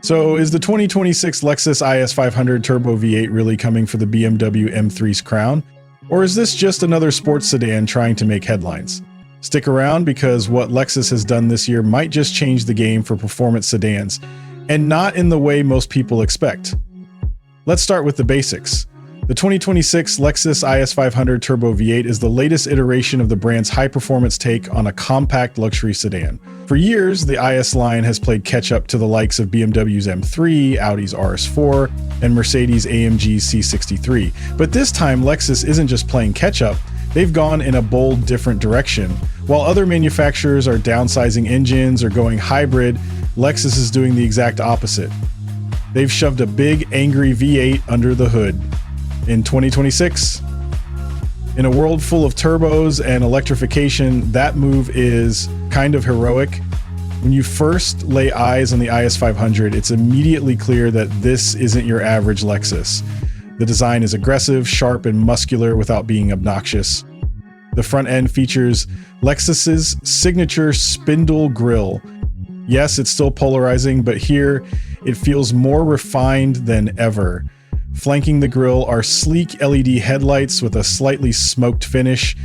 So is the 2026 Lexus IS500 Turbo V8 really coming for the BMW M3's crown? Or is this just another sports sedan trying to make headlines? Stick around, because what Lexus has done this year might just change the game for performance sedans, and not in the way most people expect. Let's start with the basics. The 2026 Lexus IS500 Turbo V8 is the latest iteration of the brand's high-performance take on a compact luxury sedan. For years, the IS line has played catch-up to the likes of BMW's M3, Audi's RS4, and Mercedes-AMG's C63. But this time, Lexus isn't just playing catch-up, they've gone in a bold, different direction. While other manufacturers are downsizing engines or going hybrid, Lexus is doing the exact opposite. They've shoved a big, angry V8 under the hood. In 2026, in a world full of turbos and electrification, that move is kind of heroic. When you first lay eyes on the IS500, it's immediately clear that this isn't your average Lexus. The design is aggressive, sharp, and muscular without being obnoxious. The front end features Lexus's signature spindle grille. Yes, it's still polarizing, but here it feels more refined than ever. Flanking the grille are sleek LED headlights with a slightly smoked finish,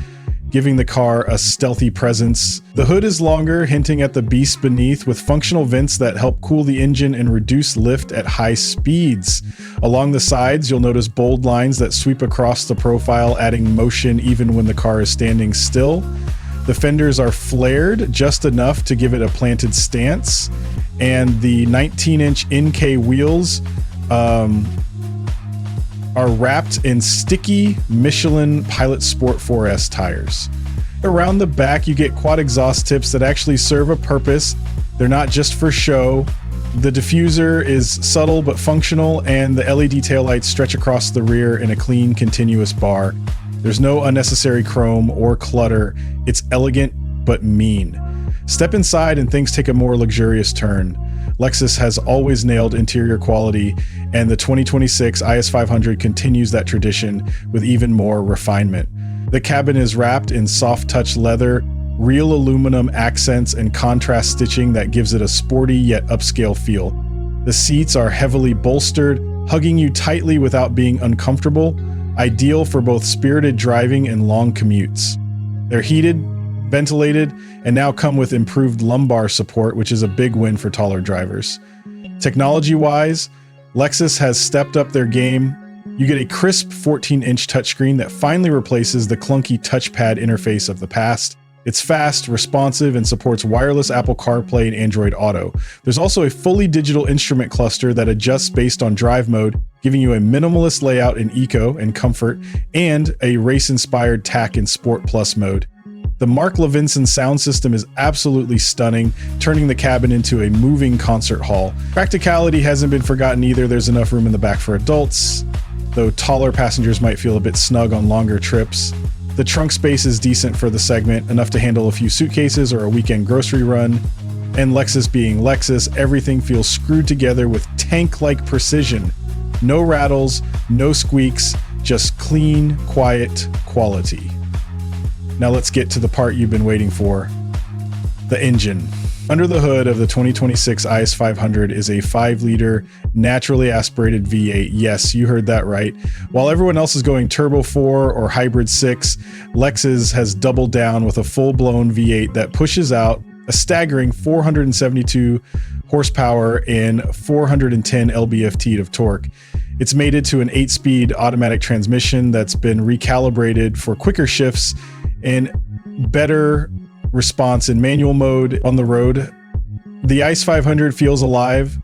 giving the car a stealthy presence. The hood is longer, hinting at the beast beneath, with functional vents that help cool the engine and reduce lift at high speeds. Along the sides, you'll notice bold lines that sweep across the profile, adding motion even when the car is standing still. The fenders are flared just enough to give it a planted stance, and the 19-inch NK wheels are wrapped in sticky Michelin Pilot Sport 4S tires. Around the back, you get quad exhaust tips that actually serve a purpose. They're not just for show. The diffuser is subtle but functional, and the LED taillights stretch across the rear in a clean, continuous bar. There's no unnecessary chrome or clutter. It's elegant but mean. Step inside and things take a more luxurious turn. Lexus has always nailed interior quality, and the 2026 IS500 continues that tradition with even more refinement. The cabin is wrapped in soft-touch leather, real aluminum accents, and contrast stitching that gives it a sporty yet upscale feel. The seats are heavily bolstered, hugging you tightly without being uncomfortable, ideal for both spirited driving and long commutes. They're heated, ventilated, and now come with improved lumbar support, which is a big win for taller drivers. Technology-wise, Lexus has stepped up their game. You get a crisp 14-inch touchscreen that finally replaces the clunky touchpad interface of the past. It's fast, responsive, and supports wireless Apple CarPlay and Android Auto. There's also a fully digital instrument cluster that adjusts based on drive mode, giving you a minimalist layout in Eco and Comfort, and a race-inspired TAC in Sport Plus mode. The Mark Levinson sound system is absolutely stunning, turning the cabin into a moving concert hall. Practicality hasn't been forgotten either. There's enough room in the back for adults, though taller passengers might feel a bit snug on longer trips. The trunk space is decent for the segment, enough to handle a few suitcases or a weekend grocery run. And Lexus being Lexus, everything feels screwed together with tank-like precision. No rattles, no squeaks, just clean, quiet quality. Now let's get to the part you've been waiting for, the engine. Under the hood of the 2026 IS500 is a 5-liter, naturally aspirated V8. Yes, you heard that right. While everyone else is going Turbo 4 or Hybrid 6, Lexus has doubled down with a full-blown V8 that pushes out a staggering 472 horsepower and 410 lb-ft of torque. It's mated to an 8-speed automatic transmission that's been recalibrated for quicker shifts and better response in manual mode on the road. The IS500 feels alive.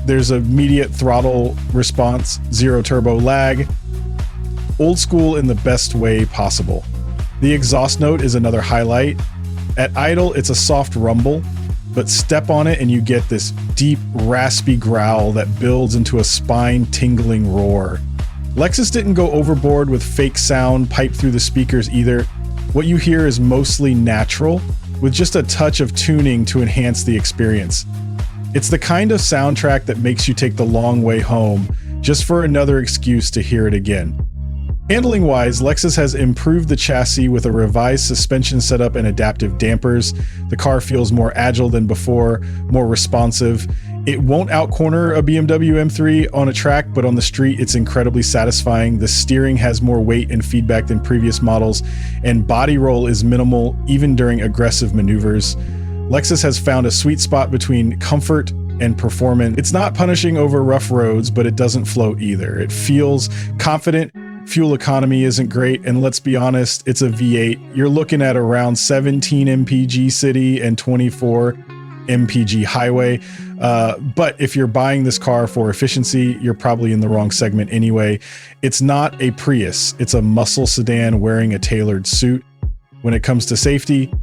There's immediate throttle response, zero turbo lag, old school in the best way possible. The exhaust note is another highlight. At idle, it's a soft rumble, but step on it and you get this deep, raspy growl that builds into a spine-tingling roar. Lexus didn't go overboard with fake sound piped through the speakers either. What you hear is mostly natural, with just a touch of tuning to enhance the experience. It's the kind of soundtrack that makes you take the long way home, just for another excuse to hear it again. Handling-wise, Lexus has improved the chassis with a revised suspension setup and adaptive dampers. The car feels more agile than before, more responsive, It won't outcorner a BMW M3 on a track, but on the street, it's incredibly satisfying. The steering has more weight and feedback than previous models, and body roll is minimal even during aggressive maneuvers. Lexus has found a sweet spot between comfort and performance. It's not punishing over rough roads, but it doesn't float either. It feels confident. Fuel economy isn't great, and let's be honest, it's a V8. You're looking at around 17 mpg city and 24 mpg highway. But if you're buying this car for efficiency, you're probably in the wrong segment anyway. It's not a Prius. It's a muscle sedan wearing a tailored suit. When it comes to safety,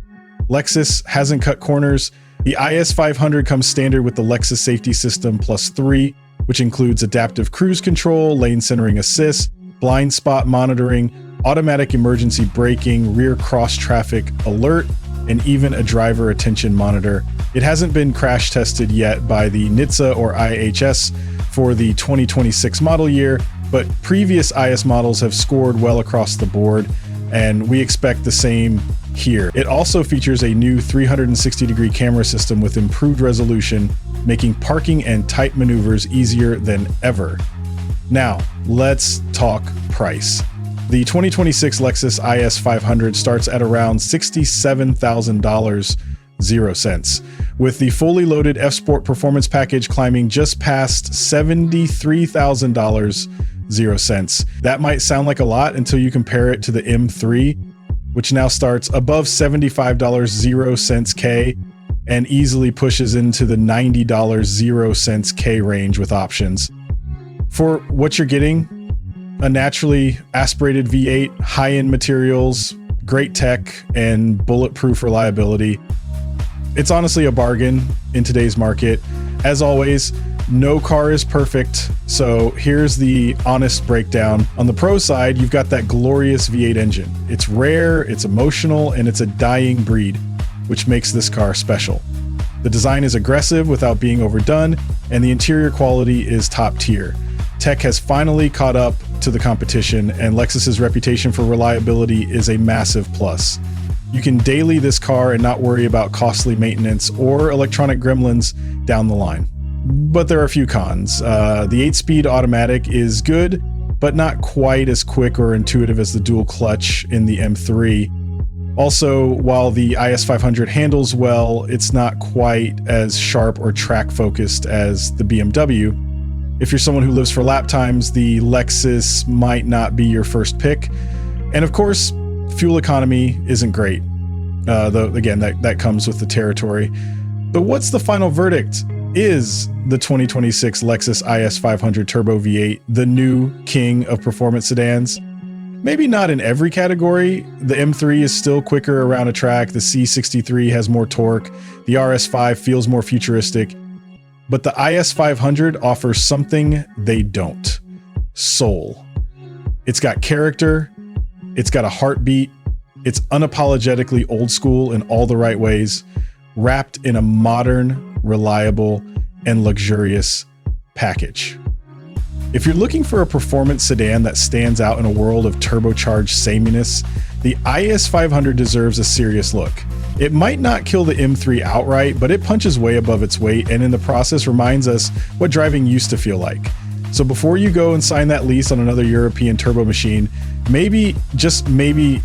Lexus hasn't cut corners. The IS500 comes standard with the Lexus Safety System Plus 3, which includes adaptive cruise control, lane centering assist, blind spot monitoring, automatic emergency braking, rear cross traffic alert, and even a driver attention monitor. It hasn't been crash tested yet by the NHTSA or IHS for the 2026 model year, but previous IS models have scored well across the board, and we expect the same here. It also features a new 360-degree camera system with improved resolution, making parking and tight maneuvers easier than ever. Now, let's talk price. The 2026 Lexus IS500 starts at around $67,000, 0 cents, with the fully loaded F-Sport Performance Package climbing just past $73,000, 0 cents. That might sound like a lot until you compare it to the M3, which now starts above $75, 0 cents K, and easily pushes into the $90, 0 cents K range with options. For what you're getting, a naturally aspirated V8, high-end materials, great tech, and bulletproof reliability. It's honestly a bargain in today's market. As always, no car is perfect, so here's the honest breakdown. On the pro side, you've got that glorious V8 engine. It's rare, it's emotional, and it's a dying breed, which makes this car special. The design is aggressive without being overdone, and the interior quality is top tier. Tech has finally caught up to the competition, and Lexus's reputation for reliability is a massive plus. You can daily this car and not worry about costly maintenance or electronic gremlins down the line. But there are a few cons. The 8-speed automatic is good, but not quite as quick or intuitive as the dual clutch in the M3. Also, while the IS500 handles well, it's not quite as sharp or track focused as the BMW. If you're someone who lives for lap times, the Lexus might not be your first pick. And of course, fuel economy isn't great. Though again, that comes with the territory. But what's the final verdict? Is the 2026 Lexus IS500 Turbo V8 the new king of performance sedans? Maybe not in every category. The M3 is still quicker around a track. The C63 has more torque. The RS5 feels more futuristic. But the IS500 offers something they don't: soul. It's got character, it's got a heartbeat, it's unapologetically old school in all the right ways, wrapped in a modern, reliable, and luxurious package. If you're looking for a performance sedan that stands out in a world of turbocharged sameness, the IS500 deserves a serious look. It might not kill the M3 outright, but it punches way above its weight, and in the process reminds us what driving used to feel like. So before you go and sign that lease on another European turbo machine, maybe, just maybe,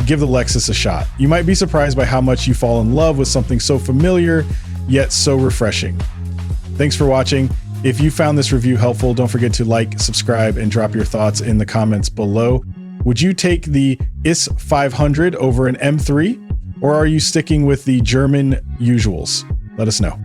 give the Lexus a shot. You might be surprised by how much you fall in love with something so familiar, yet so refreshing. Thanks for watching. If you found this review helpful, don't forget to like, subscribe, and drop your thoughts in the comments below. Would you take the IS500 over an M3? Or are you sticking with the German usuals? Let us know.